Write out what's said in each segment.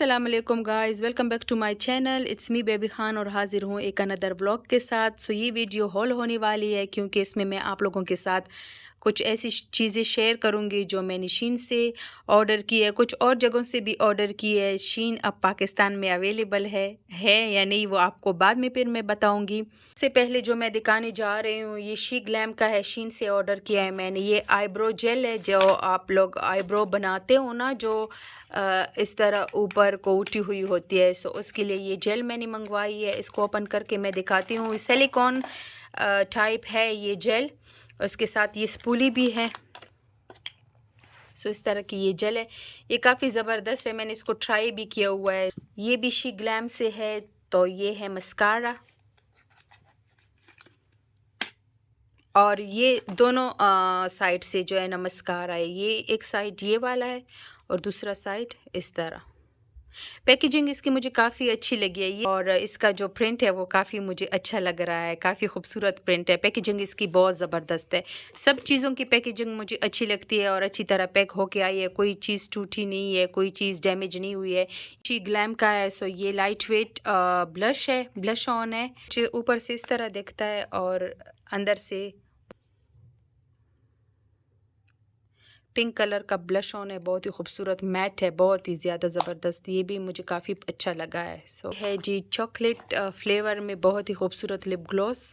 अस्सलाम वालेकुम guys, welcome back to my channel. It's me baby Khan और हाजिर हूँ एक अनदर व्लॉग के साथ। ये वीडियो हॉल होने वाली है क्योंकि इसमें मैं आप लोगों के साथ कुछ ऐसी चीज़ें शेयर करूँगी जो मैंने शीन से ऑर्डर की है, कुछ और जगहों से भी ऑर्डर की है। शीन अब पाकिस्तान में अवेलेबल है या नहीं वो आपको बाद में फिर मैं बताऊँगी। सबसे पहले जो मैं दिखाने जा रही हूँ ये शी ग्लैम का है, शीन से ऑर्डर किया है मैंने। ये आईब्रो जेल है, जो आप लोग आईब्रो बनाते हो ना, जो इस तरह ऊपर को उठी हुई होती है, सो उसके लिए ये जेल मैंने मंगवाई है। इसको ओपन करके मैं दिखाती हूँ। सिलिकॉन टाइप है ये जेल, उसके साथ ये स्पूली भी है। सो इस तरह की ये जेल है, ये काफ़ी ज़बरदस्त है। मैंने इसको ट्राई भी किया हुआ है। ये भी शी ग्लैम से है। तो ये है मस्कारा, और ये दोनों साइड से जो है ना मस्कारा है। ये एक साइड ये वाला है और दूसरा साइड इस तरह। पैकेजिंग इसकी मुझे काफ़ी अच्छी लगी है ये, और इसका जो प्रिंट है वो काफ़ी मुझे अच्छा लग रहा है। काफ़ी खूबसूरत प्रिंट है। पैकेजिंग इसकी बहुत ज़बरदस्त है। सब चीज़ों की पैकेजिंग मुझे अच्छी लगती है और अच्छी तरह पैक होके आई है। कोई चीज़ टूटी नहीं है, कोई चीज़ डैमेज नहीं हुई है। शी ग्लैम का है। सो ये लाइट वेट ब्लश है, ब्लश ऑन है। ऊपर से इस तरह दिखता है और अंदर से पिंक कलर का ब्लश ऑन है। बहुत ही खूबसूरत मैट है, बहुत ही ज़्यादा ज़बरदस्त। ये भी मुझे काफ़ी अच्छा लगा है। है जी चॉकलेट फ्लेवर में बहुत ही खूबसूरत लिप ग्लॉस।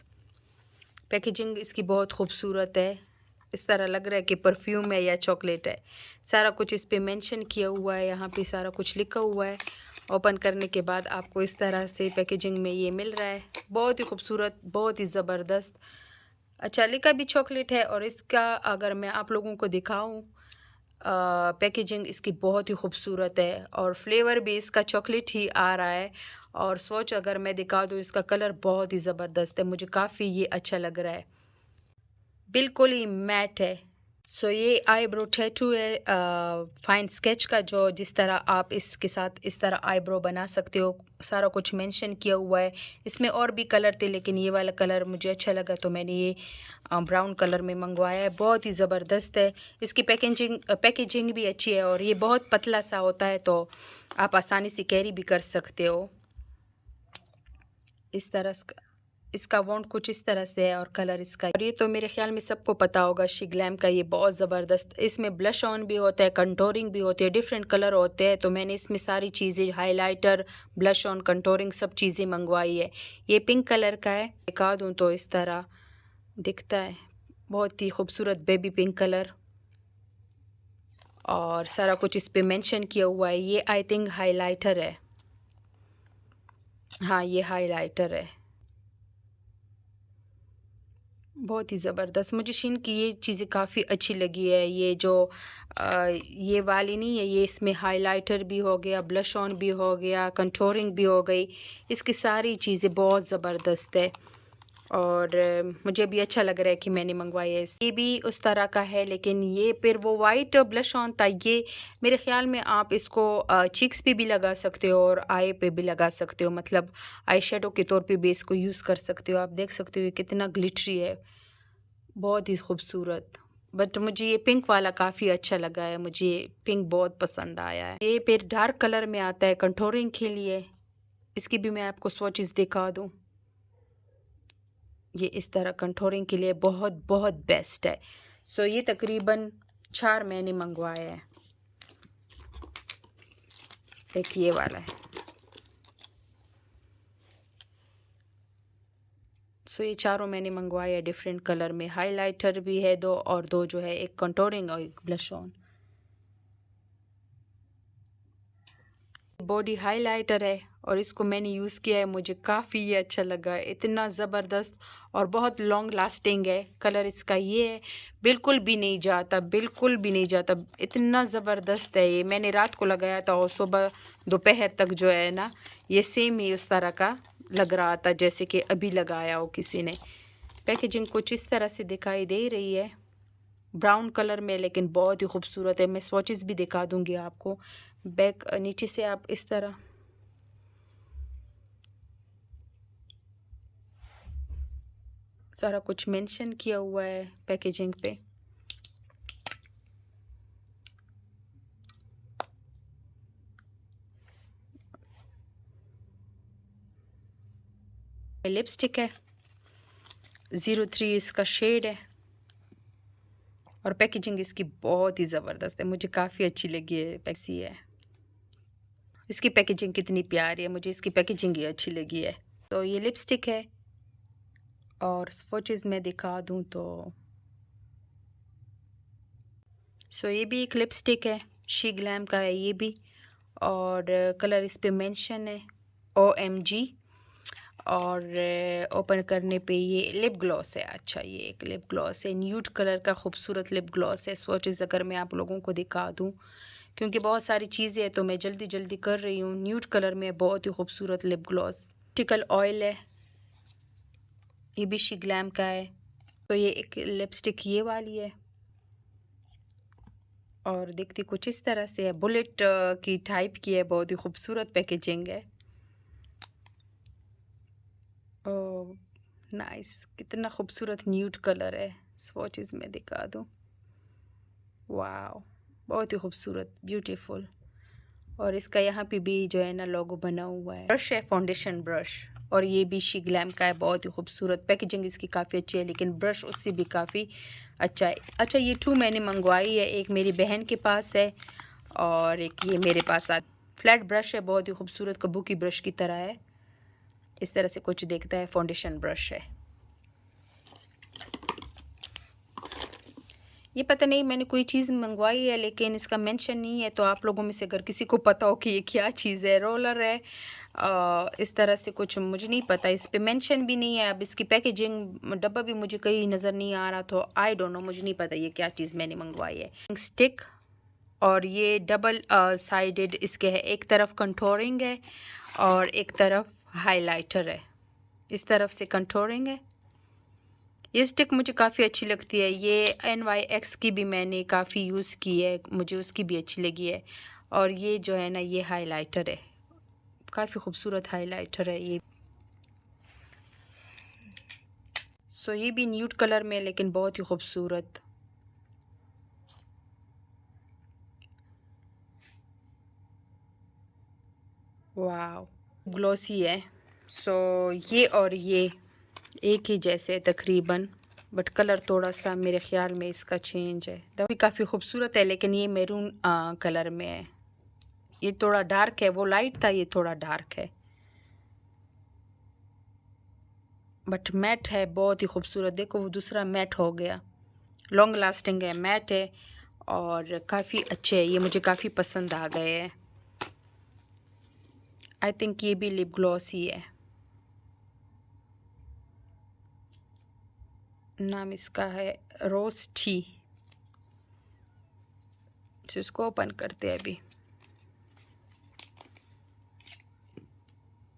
पैकेजिंग इसकी बहुत खूबसूरत है। इस तरह लग रहा है कि परफ्यूम है या चॉकलेट है। सारा कुछ इस पे मेंशन किया हुआ है, यहाँ पे सारा कुछ लिखा हुआ है। ओपन करने के बाद आपको इस तरह से पैकेजिंग में ये मिल रहा है। बहुत ही खूबसूरत, बहुत ही ज़बरदस्त। अच्छा, लिखा भी चॉकलेट है। और इसका अगर मैं आप लोगों को दिखाऊं, पैकेजिंग इसकी बहुत ही खूबसूरत है और फ्लेवर भी इसका चॉकलेट ही आ रहा है। और स्वॉच अगर मैं दिखा दूँ, इसका कलर बहुत ही ज़बरदस्त है। मुझे काफ़ी ये अच्छा लग रहा है, बिल्कुल ही मैट है। ये आईब्रो टैटू है, फाइन स्केच का, जो जिस तरह आप इसके साथ इस तरह आईब्रो बना सकते हो। सारा कुछ मेंशन किया हुआ है। इसमें और भी कलर थे लेकिन ये वाला कलर मुझे अच्छा लगा तो मैंने ये ब्राउन कलर में मंगवाया है। बहुत ही ज़बरदस्त है। इसकी पैकेजिंग भी अच्छी है और ये बहुत पतला सा होता है तो आप आसानी से कैरी भी कर सकते हो। इस तरह इसका वॉन्ट कुछ इस तरह से है और कलर इसका, और ये तो मेरे ख्याल में सबको पता होगा। शी ग्लैम का ये बहुत ज़बरदस्त। इसमें ब्लश ऑन भी होता है, कंटोरिंग भी होती है, डिफरेंट कलर होते हैं। तो मैंने इसमें सारी चीज़ें, हाइलाइटर, ब्लश ऑन, कंटोरिंग, सब चीज़ें मंगवाई है। ये पिंक कलर का है, दिखा दूँ तो इस तरह दिखता है। बहुत ही खूबसूरत बेबी पिंक कलर, और सारा कुछ इस पे मेंशन किया हुआ है। ये आई थिंक हाइलाइटर है। हाँ, ये हाइलाइटर है। बहुत ही ज़बरदस्त। मुझे शीन की ये चीज़ें काफ़ी अच्छी लगी है। ये जो ये वाली नहीं है, ये इसमें हाइलाइटर भी हो गया, ब्लश ऑन भी हो गया, कंटूरिंग भी हो गई। इसकी सारी चीज़ें बहुत ज़बरदस्त है और मुझे भी अच्छा लग रहा है कि मैंने मंगवाई है। ये भी उस तरह का है लेकिन ये फिर वो वाइट ब्लश ऑन था। ये मेरे ख़्याल में आप इसको चीक्स पे भी लगा सकते हो और आई पे भी लगा सकते हो, मतलब आई शेडो के तौर पे भी इसको यूज़ कर सकते हो। आप देख सकते हो ये कितना ग्लिटरी है, बहुत ही खूबसूरत। बट मुझे ये पिंक वाला काफ़ी अच्छा लगा है, मुझे पिंक बहुत पसंद आया है। ये फिर डार्क कलर में आता है कंटूरिंग के लिए। इसकी भी मैं आपको स्वॉचेस दिखा दूँ। ये इस तरह कंटूरिंग के लिए बहुत बहुत बेस्ट है। ये तकरीबन 4 मैंने मंगवाया है। एक ये वाला है। ये चारों मैंने मंगवाए है डिफरेंट कलर में। हाइलाइटर भी है दो, और दो जो है, एक कंटूरिंग और एक ब्लश ऑन। बॉडी हाइलाइटर है और इसको मैंने यूज़ किया है, मुझे काफ़ी ये अच्छा लगा है। इतना ज़बरदस्त और बहुत लॉन्ग लास्टिंग है। कलर इसका ये है, बिल्कुल भी नहीं जाता, बिल्कुल भी नहीं जाता। इतना ज़बरदस्त है ये। मैंने रात को लगाया था और सुबह दोपहर तक जो है ना, ये सेम ही उस तरह का लग रहा था जैसे कि अभी लगाया हो किसी ने। पैकेजिंग कुछ इस तरह से दिखाई दे रही है, ब्राउन कलर में, लेकिन बहुत ही खूबसूरत है। मैं स्वॉचेस भी दिखा दूंगी आपको। बैक नीचे से आप इस तरह सारा कुछ मेंशन किया हुआ है पैकेजिंग पे। लिपस्टिक है, 03 इसका शेड है और पैकेजिंग इसकी बहुत ही ज़बरदस्त है, मुझे काफ़ी अच्छी लगी है। पैसी है इसकी पैकेजिंग, कितनी प्यारी है, मुझे इसकी पैकेजिंग ही अच्छी लगी है। तो ये लिपस्टिक है और स्वॉचेस में दिखा दूँ तो ये भी एक लिपस्टिक है, शी ग्लैम का है ये भी, और कलर इस पे मेंशन है OMG, और ओपन करने पे ये लिप ग्लॉस है। अच्छा, ये एक लिप ग्लॉस है, न्यूड कलर का खूबसूरत लिप ग्लॉस है। स्वॉचेस अगर मैं आप लोगों को दिखा दूँ, क्योंकि बहुत सारी चीज़ें हैं तो मैं जल्दी जल्दी कर रही हूँ। न्यूड कलर में बहुत ही खूबसूरत लिप ग्लॉस। टिकल ऑयल है, ये भी शी ग्लैम का है। तो ये एक लिपस्टिक ये वाली है और दिखती कुछ इस तरह से है, बुलेट की टाइप की है, बहुत ही खूबसूरत पैकेजिंग है। ओह नाइस, कितना खूबसूरत न्यूड कलर है, स्वॉचेस में दिखा दूँ। वाओ, बहुत ही खूबसूरत, ब्यूटीफुल। और इसका यहाँ पे भी जो है ना लोगो बना हुआ है। ब्रश है, फाउंडेशन ब्रश, और ये भी शी ग्लैम का है, बहुत ही खूबसूरत। पैकेजिंग इसकी काफ़ी अच्छी है, लेकिन ब्रश उससे भी काफ़ी अच्छा है। अच्छा, ये 2 मैंने मंगवाई है, एक मेरी बहन के पास है और एक ये मेरे पास आ। फ्लैट ब्रश है, बहुत ही खूबसूरत, कबूकी ब्रश की तरह है, इस तरह से कुछ देखता है। फाउंडेशन ब्रश है ये, पता नहीं मैंने कोई चीज़ मंगवाई है लेकिन इसका मेंशन नहीं है, तो आप लोगों में से अगर किसी को पता हो कि ये क्या चीज़ है। रोलर है, इस तरह से कुछ, मुझे नहीं पता, इस पे मेंशन भी नहीं है। अब इसकी पैकेजिंग डब्बा भी मुझे कहीं नज़र नहीं आ रहा, तो आई डोंट नो, मुझे नहीं पता ये क्या चीज़ मैंने मंगवाई है। स्टिक, और ये डबल साइडेड इसके है, एक तरफ कंटोरिंग है और एक तरफ हाइलाइटर है। इस तरफ से कंटोरिंग है। ये स्टिक मुझे काफ़ी अच्छी लगती है, ये NYX की भी मैंने काफ़ी यूज़ की है, मुझे उसकी भी अच्छी लगी है। और ये जो है ना, ये हाइलाइटर है, काफ़ी खूबसूरत हाइलाइटर है ये। ये भी न्यूड कलर में, लेकिन बहुत ही खूबसूरत। वाव, ग्लॉसी है। ये और ये एक ही जैसे तकरीबन, बट कलर थोड़ा सा मेरे ख्याल में इसका चेंज है। भी काफ़ी खूबसूरत है, लेकिन ये मैरून कलर में है, ये थोड़ा डार्क है, वो लाइट था, ये थोड़ा डार्क है, बट मैट है, बहुत ही खूबसूरत। देखो वो दूसरा मैट हो गया, लॉन्ग लास्टिंग है, मैट है और काफ़ी अच्छे है, ये मुझे काफ़ी पसंद आ गए हैं। आई थिंक ये भी लिप ग्लॉस ही है, नाम इसका है रोज टी। इसको ओपन करते हैं अभी।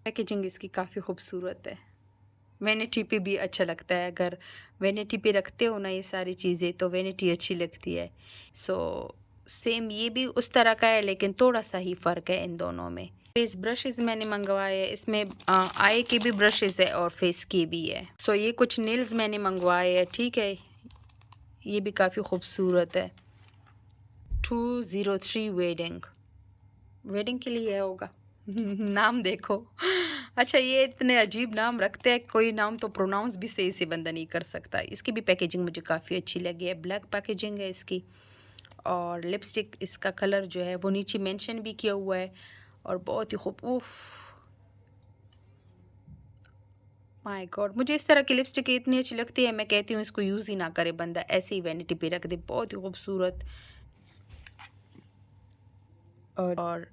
पैकेजिंग इसकी काफ़ी खूबसूरत है, वैनिटी पे भी अच्छा लगता है। अगर वैनिटी पे रखते हो ना ये सारी चीज़ें, तो वैनिटी अच्छी लगती है। सेम ये भी उस तरह का है, लेकिन थोड़ा सा ही फ़र्क है इन दोनों में। फेस ब्रशेस मैंने मंगवाए हैं, इसमें आई के भी ब्रशेस है और फेस के भी है। ये कुछ नेल्स मैंने मंगवाए हैं, ठीक है, ये भी काफ़ी खूबसूरत है। 203 वेडिंग के लिए होगा। नाम देखो। अच्छा, ये इतने अजीब नाम रखते हैं, कोई नाम तो प्रोनाउंस भी सही से बंदा नहीं कर सकता। इसकी भी पैकेजिंग मुझे काफ़ी अच्छी लगी है, ब्लैक पैकेजिंग है इसकी। और लिपस्टिक इसका कलर जो है वो नीचे मेंशन भी किया हुआ है, और बहुत ही खूब, उफ माय गॉड, मुझे इस तरह की लिपस्टिक इतनी अच्छी लगती है, मैं कहती हूँ इसको यूज़ ही ना करे बंदा, ऐसे ही वैनिटी पे रख दे, बहुत ही खूबसूरत। और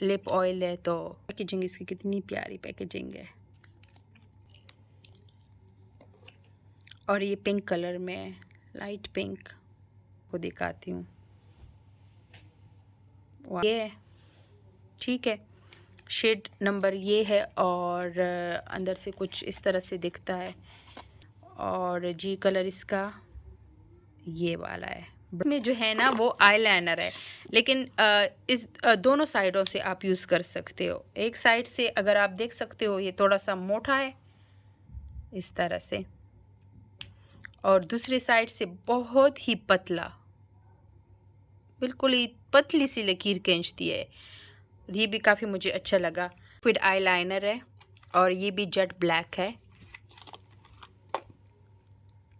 लिप ऑयल है, तो पैकेजिंग इसकी कितनी प्यारी पैकेजिंग है। और ये पिंक कलर में, लाइट पिंक को दिखाती हूँ, ये ठीक है, शेड नंबर ये है, और अंदर से कुछ इस तरह से दिखता है। और जी कलर इसका ये वाला है। इसमें जो है ना वो आईलाइनर है, लेकिन इस दोनों साइडों से आप यूज़ कर सकते हो। एक साइड से अगर आप देख सकते हो ये थोड़ा सा मोटा है इस तरह से, और दूसरी साइड से बहुत ही पतला, बिल्कुल ही पतली सी लकीर खींचती है। ये भी काफ़ी मुझे अच्छा लगा। फिर आईलाइनर है, और ये भी जेट ब्लैक है,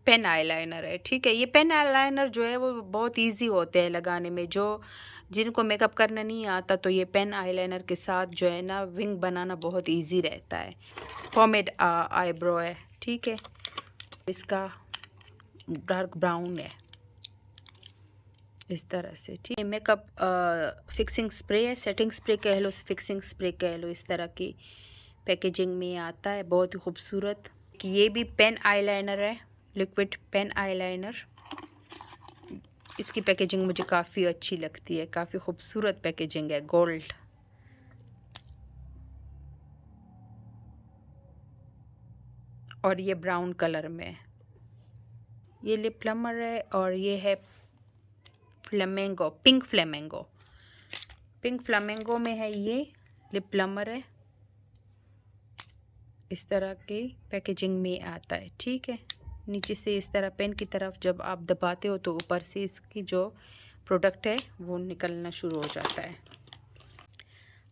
पेन आईलाइनर है। ठीक है, ये पेन आईलाइनर जो है वो बहुत इजी होते हैं लगाने में, जो जिनको मेकअप करना नहीं आता तो ये पेन आईलाइनर के साथ जो है ना विंग बनाना बहुत इजी रहता है। पॉमेड आईब्रो है। ठीक है, इसका डार्क ब्राउन है इस तरह से। ठीक है, मेकअप फिक्सिंग स्प्रे है, सेटिंग स्प्रे कह लो, फिक्सिंग स्प्रे कह लो, इस तरह की पैकेजिंग में आता है, बहुत ही खूबसूरत। ये भी पेन आईलाइनर है, लिक्विड पेन आईलाइनर। इसकी पैकेजिंग मुझे काफ़ी अच्छी लगती है, काफ़ी खूबसूरत पैकेजिंग है, गोल्ड। और ये ब्राउन कलर में, ये लिप प्लमर है और ये है Flamengo, pink Flamengo. Pink Flamengo में है ये लिप प्लमर है, इस तरह की पैकेजिंग में आता है। ठीक है, नीचे से इस तरह पेन की तरफ जब आप दबाते हो तो ऊपर से इसकी जो प्रोडक्ट है वो निकलना शुरू हो जाता है।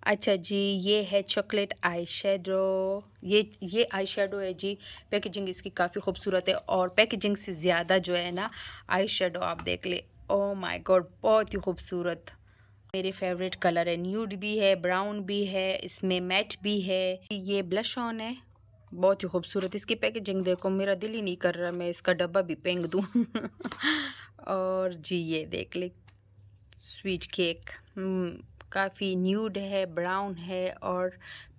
अच्छा जी, ये है चॉकलेट आई शेडो। ये आई शेडो है जी। पैकेजिंग इसकी काफ़ी खूबसूरत है और पैकेजिंग से ज़्यादा जो है ना आई शेडो आप देख ले, ओ माय गॉड बहुत ही खूबसूरत। मेरे फेवरेट कलर है, न्यूड भी है, ब्राउन भी है, इसमें मैट भी है। ये ब्लश ऑन है, बहुत ही खूबसूरत। इसकी पैकेजिंग देखो, मेरा दिल ही नहीं कर रहा मैं इसका डब्बा भी फेंक दूँ। और जी ये देख ले, स्वीट केक, काफ़ी न्यूड है, ब्राउन है और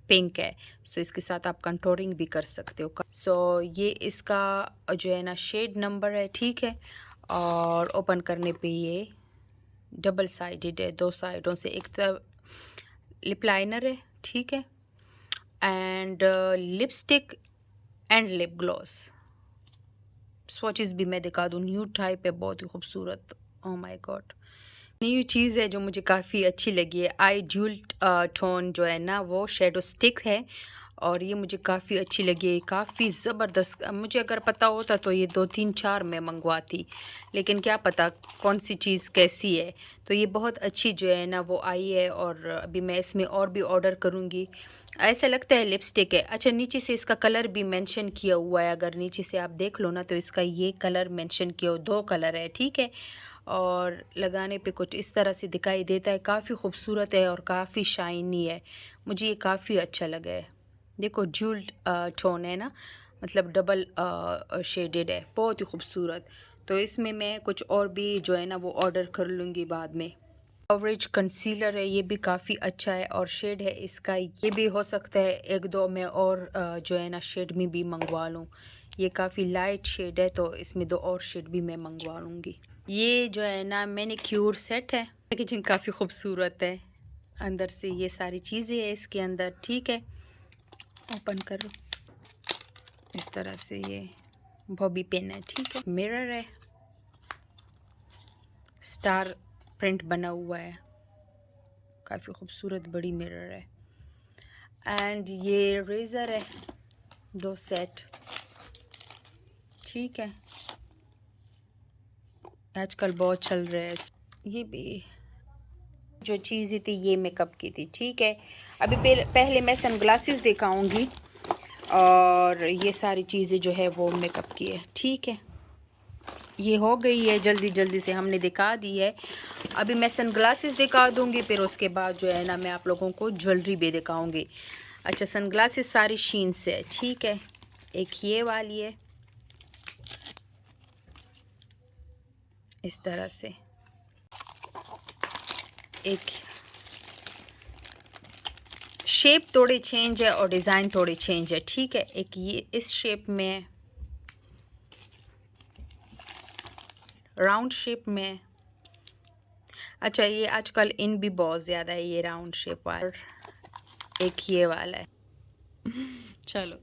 पिंक है। सो इसके साथ आप कंटोरिंग भी कर सकते हो। सो ये इसका जो है ना शेड नंबर है। ठीक है, और ओपन करने पे ये डबल साइडेड है, दो साइडों से। एक तरफ लिप लाइनर है। ठीक है, and lipstick and lip gloss. Swatches भी मैं दिखा दूँ, न्यू टाइप है, बहुत ही खूबसूरत। ओह माय गॉड, न्यू चीज़ है जो मुझे काफ़ी अच्छी लगी है। आई जूल टोन जो है ना वो शेडो स्टिक है और ये मुझे काफ़ी अच्छी लगी है, काफ़ी ज़बरदस्त। मुझे अगर पता होता तो ये 2 3 4 मैं मंगवाती, लेकिन क्या पता कौन सी चीज़ कैसी है। तो ये बहुत अच्छी जो है ना वो आई है और अभी मैं इसमें और भी ऑर्डर करूँगी। ऐसा लगता है लिपस्टिक है। अच्छा, नीचे से इसका कलर भी मेंशन किया हुआ है, अगर नीचे से आप देख लो ना तो इसका ये कलर मेंशन किया हुआ, 2 कलर है। ठीक है, और लगाने पे कुछ इस तरह से दिखाई देता है, काफ़ी खूबसूरत है और काफ़ी शाइनी है। मुझे ये काफ़ी अच्छा लगा है। देखो ज्यूल्ड टोन है ना, मतलब डबल शेडेड है, बहुत ही खूबसूरत। तो इसमें मैं कुछ और भी जो है ना वो ऑर्डर कर लूँगी बाद में। कवरेज कंसीलर है, ये भी काफ़ी अच्छा है और शेड है इसका, ये भी हो सकता है 1 2 में और जो है ना शेड में भी मंगवा लूँ। ये काफ़ी लाइट शेड है तो इसमें 2 और शेड भी मैं मंगवा लूँगी। ये जो है ना मैनीक्योर सेट है, पैकेजिंग काफ़ी खूबसूरत है, अंदर से ये सारी चीज़ें है इसके अंदर। ठीक है, ओपन करो, इस तरह से ये बॉबी पिन है। ठीक है, मिरर है, स्टार प्रिंट बना हुआ है, काफ़ी खूबसूरत बड़ी मिरर है। एंड ये रेज़र है, 2 सेट। ठीक है, आजकल बहुत चल रहा है। ये भी जो चीज़ें थी ये मेकअप की थी। ठीक है, अभी पहले मैं सनग्लासेस दिखाऊंगी और ये सारी चीज़ें जो है वो मेकअप की है। ठीक है, ये हो गई है, जल्दी जल्दी से हमने दिखा दी है। अभी मैं सनग्लासेस दिखा दूंगी, फिर उसके बाद जो है ना मैं आप लोगों को ज्वेलरी भी दिखाऊंगी। अच्छा, सनग्लासेस सारी शीन से है। ठीक है, एक ये वाली है इस तरह से, एक शेप थोड़ी चेंज है और डिज़ाइन थोड़ी चेंज है। ठीक है, एक ये इस शेप में, राउंड शेप में। अच्छा, ये आजकल इन भी बहुत ज़्यादा है ये राउंड शेप वाला। एक ये वाला है। चलो।